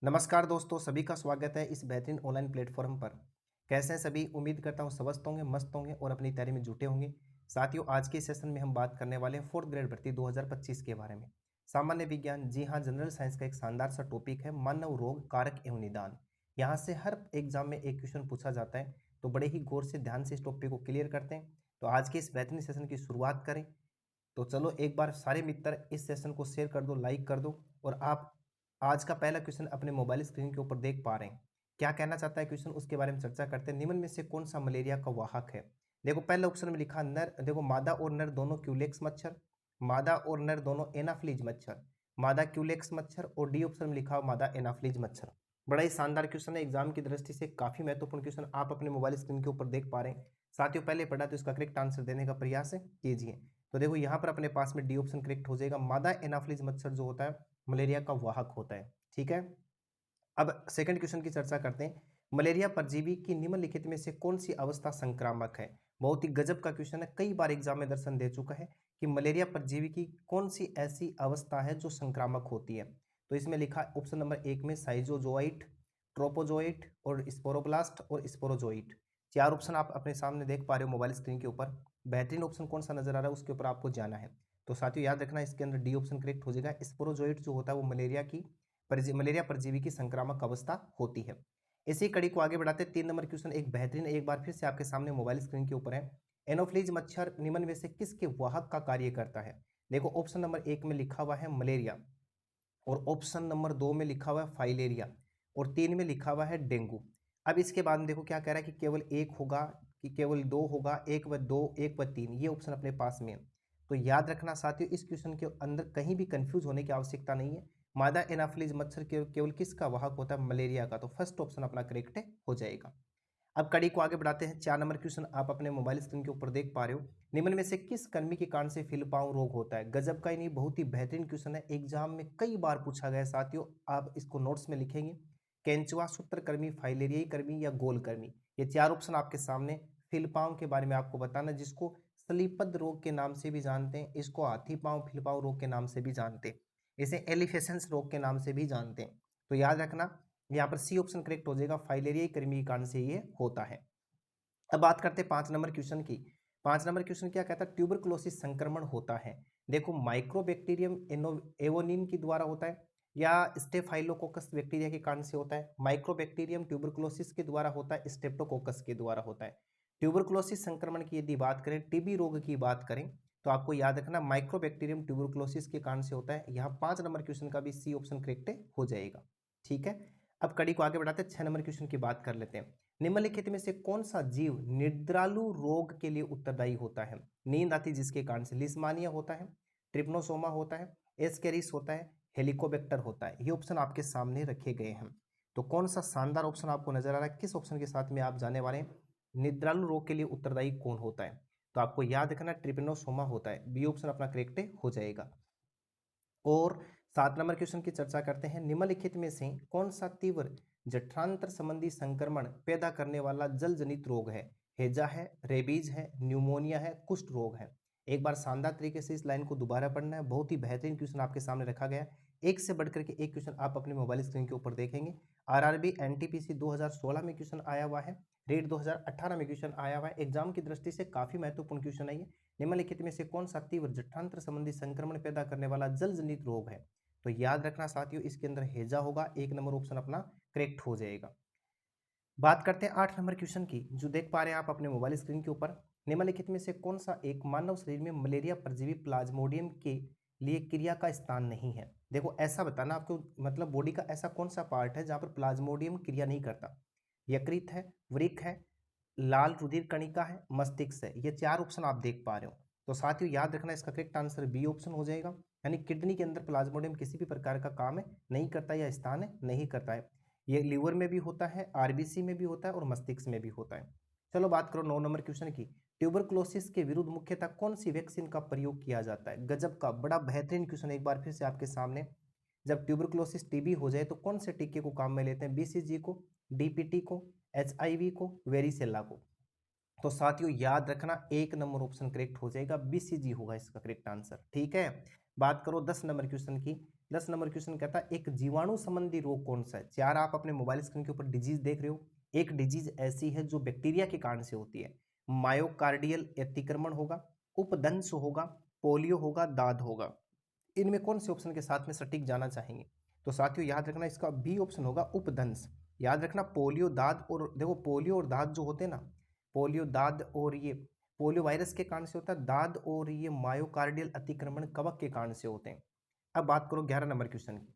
नमस्कार दोस्तों, सभी का स्वागत है इस बेहतरीन ऑनलाइन प्लेटफॉर्म पर। कैसे हैं सभी? उम्मीद करता हूँ स्वस्थ होंगे, मस्त होंगे और अपनी तैयारी में जुटे होंगे। साथियों, आज के सेशन में हम बात करने वाले हैं फोर्थ ग्रेड भर्ती 2025 के बारे में। सामान्य विज्ञान, जी हाँ, जनरल साइंस का एक शानदार सा टॉपिक है मानव रोग कारक एवं निदान। यहाँ से हर एग्जाम में एक क्वेश्चन पूछा जाता है, तो बड़े ही गौर से ध्यान से इस टॉपिक को क्लियर करते हैं। तो आज के इस बेहतरीन सेशन की शुरुआत करें। तो चलो एक बार सारे मित्र इस सेशन को शेयर कर दो, लाइक कर दो। और आप आज का पहला क्वेश्चन अपने मोबाइल स्क्रीन के ऊपर देख पा रहे हैं। क्या कहना चाहता है क्वेश्चन, उसके बारे में चर्चा करते हैं। निम्न में से कौन सा मलेरिया का वाहक है? देखो, पहले ऑप्शन में लिखा नर, देखो मादा और नर दोनों क्यूलेक्स मच्छर, मादा और नर दोनों एनाफ्लीज मच्छर, मादा क्यूलेक्स मच्छर, और डी ऑप्शन में लिखा मादा एनाफ्लीज मच्छर। बड़ा ही शानदार क्वेश्चन है, एग्जाम की दृष्टि से काफी महत्वपूर्ण क्वेश्चन आप अपने मोबाइल स्क्रीन के ऊपर देख पा रहे हैं। साथियों, पहले पढ़ा तो इसका करेक्ट आंसर देने का प्रयास कीजिए। तो देखो यहाँ पर अपने पास में डी ऑप्शन करेक्ट हो जाएगा। मादा एनाफ्लीज मच्छर जो होता है मलेरिया का वाहक होता है। ठीक है, अब सेकंड क्वेश्चन की चर्चा करते हैं। मलेरिया परजीवी की निम्नलिखित में से कौन सी अवस्था संक्रामक है? बहुत ही गजब का क्वेश्चन है, कई बार एग्जाम में दर्शन दे चुका है कि मलेरिया परजीवी की कौन सी ऐसी अवस्था है जो संक्रामक होती है। तो इसमें लिखा ऑप्शन नंबर एक में साइजोजोइट, ट्रोपोजोइट और स्पोरोब्लास्ट और स्पोरोजोइट। चार ऑप्शन आप अपने सामने देख पा रहे हो मोबाइल स्क्रीन के ऊपर। बेहतरीन ऑप्शन कौन सा नजर आ रहा है उसके ऊपर आपको जाना है। तो साथियों याद रखना, इसके अंदर डी ऑप्शन करेक्ट हो जाएगा। स्पोरोजोइट जो होता है वो मलेरिया परजीवी की संक्रामक अवस्था होती है। इसी कड़ी को आगे बढ़ाते 3 नंबर क्वेश्चन एक बेहतरीन, एक बार फिर से आपके सामने मोबाइल स्क्रीन के ऊपर है। एनोफ्लीज मच्छर निम्न में से किसके वाहक का कार्य करता है? देखो, ऑप्शन नंबर एक में लिखा हुआ है मलेरिया, और ऑप्शन नंबर दो में लिखा हुआ है फाइलेरिया, और तीन में लिखा हुआ है डेंगू। अब इसके बाद में देखो क्या कह रहा है कि केवल एक होगा कि केवल दो होगा, एक व दो, एक व तीन, ये ऑप्शन अपने पास में है। तो याद रखना साथियों, इस क्वेश्चन के अंदर कहीं भी कंफ्यूज होने की आवश्यकता नहीं है। मादा एनाफिलीज मच्छर केवल किसका वाहक होता है? मलेरिया का। तो फर्स्ट ऑप्शन अपना करेक्ट हो जाएगा। अब कड़ी को आगे बढ़ाते हैं। 4 नंबर क्वेश्चन आप अपने मोबाइल स्क्रीन के ऊपर देख पा रहे हो। निम्न में से किस कर्मी के कारण से फिलिपाऊ रोग होता है? गजब का ही नहीं, बहुत ही बेहतरीन क्वेश्चन है, एग्जाम में कई बार पूछा गया है साथियों। आप इसको नोट्स में लिखेंगे। केंचुआ, सूत्रकृमि, फाइलेरियाई कर्मी या गोल कर्मी, ये चार ऑप्शन आपके सामने। फिलिपाऊ के बारे में आपको बताना, जिसको स्लीपद रोग के नाम से भी जानते हैं, इसको हाथी पांव फिलिपाऊ रोग के नाम से भी जानते हैं, इसे एलिफेसेंस रोग के नाम से भी जानते हैं। तो याद रखना, यहाँ पर सी ऑप्शन करेक्ट हो जाएगा, फाइलेरियाई कृमि के कारण से ये होता है। अब बात करते हैं 5 नंबर क्वेश्चन की। 5 नंबर क्वेश्चन क्या कहता है? ट्यूबरकुलोसिस संक्रमण होता है, देखो माइक्रोबैक्टीरियम एवोनिन के द्वारा होता है या स्टेफाइलोकोकस बैक्टीरिया के कारण से होता है? माइक्रोबैक्टीरियम ट्यूबरकुलोसिस के द्वारा होता है, स्टेप्टोकोकस के द्वारा होता है। ट्यूबरकुलोसिस संक्रमण की यदि बात करें, टीबी रोग की बात करें, तो आपको याद रखना माइक्रोबैक्टीरियम ट्यूबरकुलोसिस के कारण से होता है। यहाँ 5 नंबर क्वेश्चन का भी सी ऑप्शन करेक्ट हो जाएगा। ठीक है, अब कड़ी को आगे बढ़ाते हैं, 6 नंबर क्वेश्चन की बात कर लेते हैं। निम्नलिखित में से कौन सा जीव निद्रालु रोग के लिए उत्तरदायी होता है? नींद आती जिसके कारण से, लिस्मानिया होता है, ट्रिप्नोसोमा होता है, एस्केरिस होता है, हेलिकोबैक्टर होता है। ये ऑप्शन आपके सामने रखे गए हैं। तो कौन सा शानदार ऑप्शन आपको नजर आ रहा है? किस ऑप्शन के साथ में आप जाने वाले हैं? निद्रालु रोग के लिए उत्तरदायी कौन होता है? तो आपको याद रखना ट्रिप्नोसोमा होता है, बी ऑप्शन अपना करेक्ट हो जाएगा। और 7 नंबर क्वेश्चन की चर्चा करते हैं। निम्नलिखित में से कौन सा तीव्र जठरांतर संबंधी संक्रमण पैदा करने वाला जल जनित रोग है? हैजा है, रेबीज है, न्यूमोनिया है, कुष्ठ रोग है। एक बार शानदार तरीके से इस लाइन को दोबारा पढ़ना है, बहुत ही बेहतरीन क्वेश्चन आपके सामने रखा गया है। एक से बढ़कर के एक क्वेश्चन आप अपने मोबाइल स्क्रीन के ऊपर देखेंगे। आरआरबी एनटीपीसी 2016 में क्वेश्चन आया हुआ है, रेट 2018 में क्वेश्चन आया हुआ है। एग्जाम की दृष्टि से काफी महत्वपूर्ण क्वेश्चन है ये। निम्नलिखित में से कौन सा तीव्र जठांतर संबंधी संक्रमण पैदा करने वाला जल जनित रोग है? तो याद रखना साथियों, इसके अंदर हैजा होगा, 1 नंबर ऑप्शन अपना करेक्ट हो जाएगा। बात करते हैं 8 नंबर क्वेश्चन की, जो देख पा रहे हैं आप अपने मोबाइल स्क्रीन के ऊपर। निम्नलिखित में से कौन सा एक मानव शरीर में मलेरिया परजीवी प्लाज्मोडियम के लिए क्रिया का स्थान नहीं है? देखो ऐसा बताना आपको, मतलब बॉडी का ऐसा कौन सा पार्ट है जहां पर प्लाज्मोडियम क्रिया नहीं करता? यकृत है, वृक्क है, लाल रुधिर कणिका है, मस्तिष्क है। ये चार ऑप्शन आप देख पा रहे हो। तो साथियों याद रखना, इसका करेक्ट आंसर बी ऑप्शन हो जाएगा, यानी किडनी के अंदर प्लाज्मोडियम किसी भी प्रकार का काम नहीं करता या स्थान नहीं करता है। ये लीवर में भी होता है, आरबीसी में भी होता है और मस्तिष्क में भी होता है। चलो बात करो 9 नंबर क्वेश्चन की। ट्यूबरकुलोसिस के विरुद्ध मुख्यतः कौन सी वैक्सीन का प्रयोग किया जाता है? गजब का बड़ा बेहतरीन क्वेश्चन एक बार फिर से आपके सामने। जब ट्यूबरकुलोसिस टीबी हो जाए तो कौन से टीके को काम में लेते हैं? बीसीजी को, डीपीटी को, एचआईवी को, वेरिसेला को। तो साथियों याद रखना, 1 नंबर ऑप्शन करेक्ट हो जाएगा, बीसीजी होगा इसका करेक्ट आंसर। ठीक है, बात करो 10 नंबर क्वेश्चन की। 10 नंबर क्वेश्चन कहता है एक जीवाणु संबंधी रोग कौन सा है। 4 आप अपने मोबाइल स्क्रीन के ऊपर डिजीज देख रहे हो। एक डिजीज ऐसी है जो बैक्टीरिया के कारण से होती है। मायोकार्डियल अतिक्रमण होगा, उपदंश होगा, पोलियो होगा, दाद होगा। इनमें कौन से ऑप्शन के साथ में सटीक जाना चाहेंगे? तो साथियों याद रखना इसका बी ऑप्शन होगा उपदंश। याद रखना पोलियो, दाद और देखो पोलियो और दाद जो होते हैं ना, पोलियो, दाद और ये पोलियो वायरस के कारण से होता है, दाद और ये मायोकार्डियल अतिक्रमण कवक के कारण से होते हैं। अब बात करो 11 नंबर क्वेश्चन की।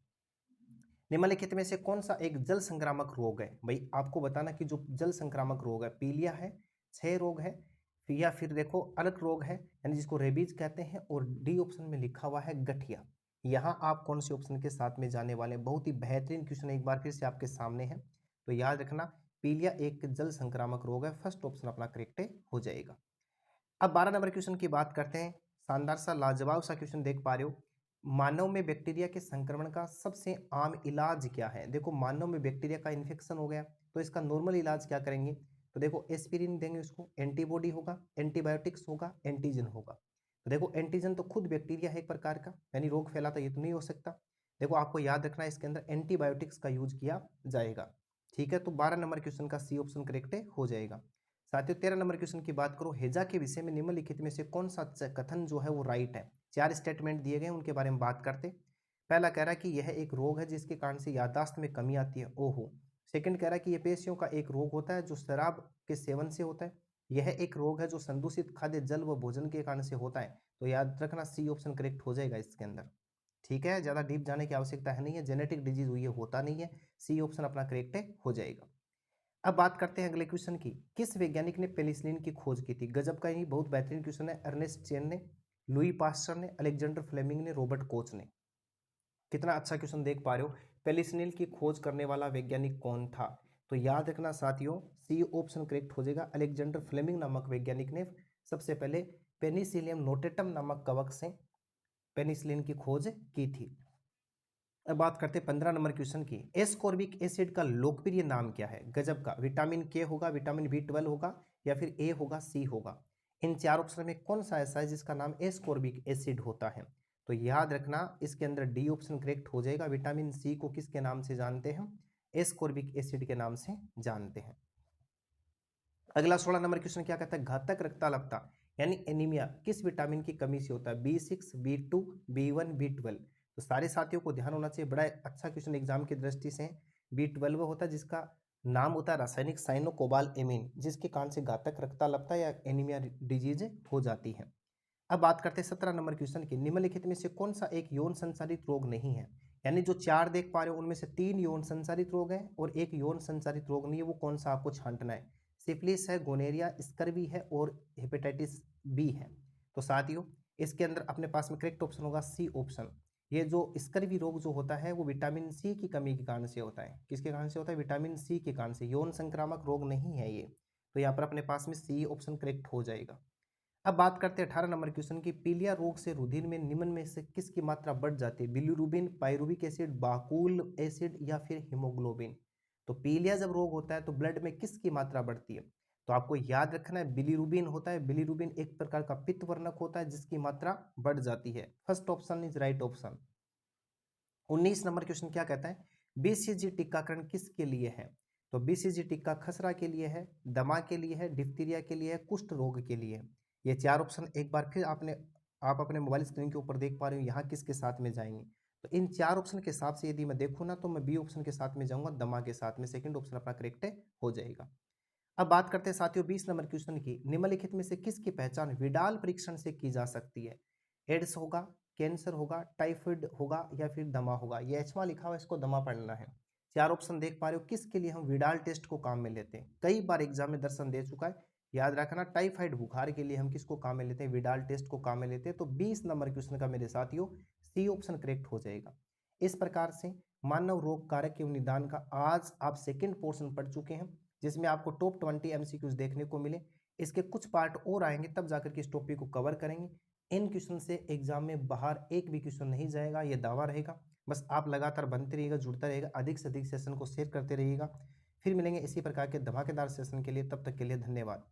निम्नलिखित में से कौन सा एक जल संक्रामक रोग है? भाई आपको बताना कि जो जल संक्रामक रोग है, पीलिया है, क्षय रोग है, या फिर देखो अलग रोग है यानी जिसको रेबीज कहते हैं, और डी ऑप्शन में लिखा हुआ है गठिया। यहां आप कौन से ऑप्शन के साथ में जाने वाले हैं? बहुत ही बेहतरीन क्वेश्चन एक बार फिर से आपके सामने है, तो याद रखना पीलिया एक जल संक्रामक रोग है। फर्स्ट ऑप्शन अपना करेक्ट हो जाएगा। अब 12 नंबर क्वेश्चन की बात करते हैं। शानदार सा लाजवाब सा क्वेश्चन देख पा रहे हो। मानव में बैक्टीरिया के संक्रमण का सबसे आम इलाज क्या है? देखो मानव में बैक्टीरिया का इन्फेक्शन हो गया तो इसका नॉर्मल इलाज क्या करेंगे? तो देखो एस्पिरिन देंगे उसको, एंटीबॉडी होगा, एंटीबायोटिक्स होगा, एंटीजन होगा। तो देखो एंटीजन तो खुद बैक्टीरिया है एक प्रकार का, यानी रोग फैलाता ये तो नहीं हो सकता। देखो आपको याद रखना है इसके अंदर एंटीबायोटिक्स का यूज किया जाएगा। ठीक है, तो 12 नंबर क्वेश्चन का सी ऑप्शन करेक्ट हो जाएगा। साथियों 13 नंबर क्वेश्चन की बात करो। हैजा के विषय में निम्नलिखित में से कौन सा कथन जो है वो राइट है? 4 स्टेटमेंट दिए गए उनके बारे में बात करते। पहला कह रहा है कि यह एक रोग है जिसके कारण से याददाश्त में कमी आती है, ओहो। सेकंड कह रहा है कि यह पेशियों का एक रोग होता है जो शराब के सेवन से होता है। यह एक रोग है जो संदूषित खाद्य जल व भोजन के कारण से होता है। तो याद रखना सी ऑप्शन करेक्ट हो जाएगा इसके अंदर। ठीक है, ज्यादा डीप जाने की आवश्यकता है नहीं है, जेनेटिक डिजीज हुई है होता नहीं है, सी ऑप्शन अपना करेक्ट हो जाएगा। अब बात करते हैं अगले क्वेश्चन की। किस वैज्ञानिक ने पेनिसिलिन की खोज की थी? गजब का, ही बहुत बेहतरीन क्वेश्चन है। अर्नेस्ट चेन ने, लुई पास्चर ने, अलेक्जेंडर फ्लेमिंग ने, रॉबर्ट कोच ने। कितना अच्छा क्वेश्चन देख पा रहे हो। पेनिसिलिन की खोज करने वाला वैज्ञानिक कौन था? तो याद रखना साथियों सी ऑप्शन करेक्ट हो जाएगा। अलेक्जेंडर फ्लेमिंग नामक वैज्ञानिक ने सबसे पहले पेनिसिलियम नोटेटम नामक कवक से पेनिसिलिन की खोज की थी। अब बात करते हैं 15 नंबर क्वेश्चन की। एस्कॉर्बिक एसिड का लोकप्रिय नाम क्या है? गजब का, विटामिन के होगा, विटामिन B12 होगा, या फिर ए होगा, सी होगा। इन 4 ऑप्शन में कौन सा ऐसा है जिसका नाम एस्कॉर्बिक एसिड होता है? तो याद रखना इसके अंदर डी ऑप्शन करेक्ट हो जाएगा। विटामिन सी को किसके नाम से जानते हैं? एस्कॉर्बिक एसिड के नाम से जानते हैं। अगला 16 नंबर क्वेश्चन क्या कहता है? घातक रक्ताल्पता यानी एनीमिया किस विटामिन की कमी से होता है? B6, B2, B1, B12। तो सारे साथियों को ध्यान होना चाहिए, बड़ा अच्छा क्वेश्चन एग्जाम की दृष्टि से। B12 होता है जिसका नाम होता है रासायनिक साइनोकोबाल एमीन, जिसके कारण से घातक रक्ताल्पता या एनीमिया डिजीज हो जाती है। अब बात करते हैं 17 नंबर क्वेश्चन की। निम्नलिखित में से कौन सा एक यौन संचारित रोग नहीं है? यानी जो 4 देख पा रहे हो उनमें से 3 यौन संचारित रोग है और एक यौन संचारित रोग नहीं है। वो कौन सा आपको छांटना है? सिफिलिस है, गोनेरिया, स्कर्वी है और हेपेटाइटिस बी है। तो साथियों इसके अंदर अपने पास में करेक्ट ऑप्शन होगा सी ऑप्शन। ये जो स्कर्वी रोग जो होता है वो विटामिन सी की कमी के कारण से होता है। किसके कारण से होता है? विटामिन सी के कारण से। यौन संक्रामक रोग नहीं है ये। तो यहाँ पर अपने पास में सी ऑप्शन करेक्ट हो जाएगा। अब बात करते हैं 18 नंबर क्वेश्चन की। पीलिया रोग से रुधिर में निम्न में से किसकी मात्रा बढ़ जाती है? Bilirubin, pyruvic acid, Bakul acid, या फिर हीमोग्लोबिन। तो पीलिया जब रोग होता है तो ब्लड में किसकी मात्रा बढ़ती है? तो आपको याद रखना है बिलिरुबिन होता है। बिलिरुबिन एक प्रकार का पित्त वर्णक होता है जिसकी मात्रा बढ़ जाती है। First option is right option. 19 number question क्या कहता है? बीसीजी टीकाकरण किसके लिए है? तो बीसीजी टीका खसरा के लिए है, दमा के लिए है, डिप्थीरिया के लिए है, कुष्ठ रोग के लिए है। ये 4 ऑप्शन एक बार फिर आप अपने मोबाइल स्क्रीन के ऊपर देख पा रहे हो, यहाँ किसके साथ में जाएंगे? तो इन 4 ऑप्शन के हिसाब से यदि मैं देखूँ ना तो मैं बी ऑप्शन के साथ में जाऊंगा, दमा के साथ में। सेकंड ऑप्शन अपना करेक्ट हो जाएगा। अब बात करते हैं साथियों 20 नंबर क्वेश्चन की। निम्नलिखित में से किसकी पहचान विडाल परीक्षण से की जा सकती है? एड्स होगा, कैंसर होगा, टाइफाइड होगा, या फिर दमा होगा। ये एचमा लिखा हुआ है, इसको दमा पढ़ना है। 4 ऑप्शन देख पा रहे हो। किसके लिए हम विडाल टेस्ट को काम में लेते हैं? कई बार एग्जाम में दर्शन दे चुका है, याद रखना। टाइफाइड बुखार के लिए हम किसको काम में लेते हैं? विडाल टेस्ट को काम में लेते हैं। तो 20 नंबर क्वेश्चन का मेरे साथियों सी ऑप्शन करेक्ट हो जाएगा। इस प्रकार से मानव रोग कारक एवं निदान का आज आप सेकेंड पोर्शन पढ़ चुके हैं, जिसमें आपको टॉप 20 एमसीक्यूज देखने को मिले। इसके कुछ पार्ट और आएंगे तब जाकर के इस टॉपिक को कवर करेंगे। इन क्वेश्चन से एग्जाम में बाहर एक भी क्वेश्चन नहीं जाएगा, ये दावा रहेगा। बस आप लगातार बनते रहिएगा, जुड़ता रहेगा, अधिक से अधिक सेशन को शेयर करते रहिएगा। फिर मिलेंगे इसी प्रकार के धमाकेदार सेशन के लिए, तब तक के लिए धन्यवाद।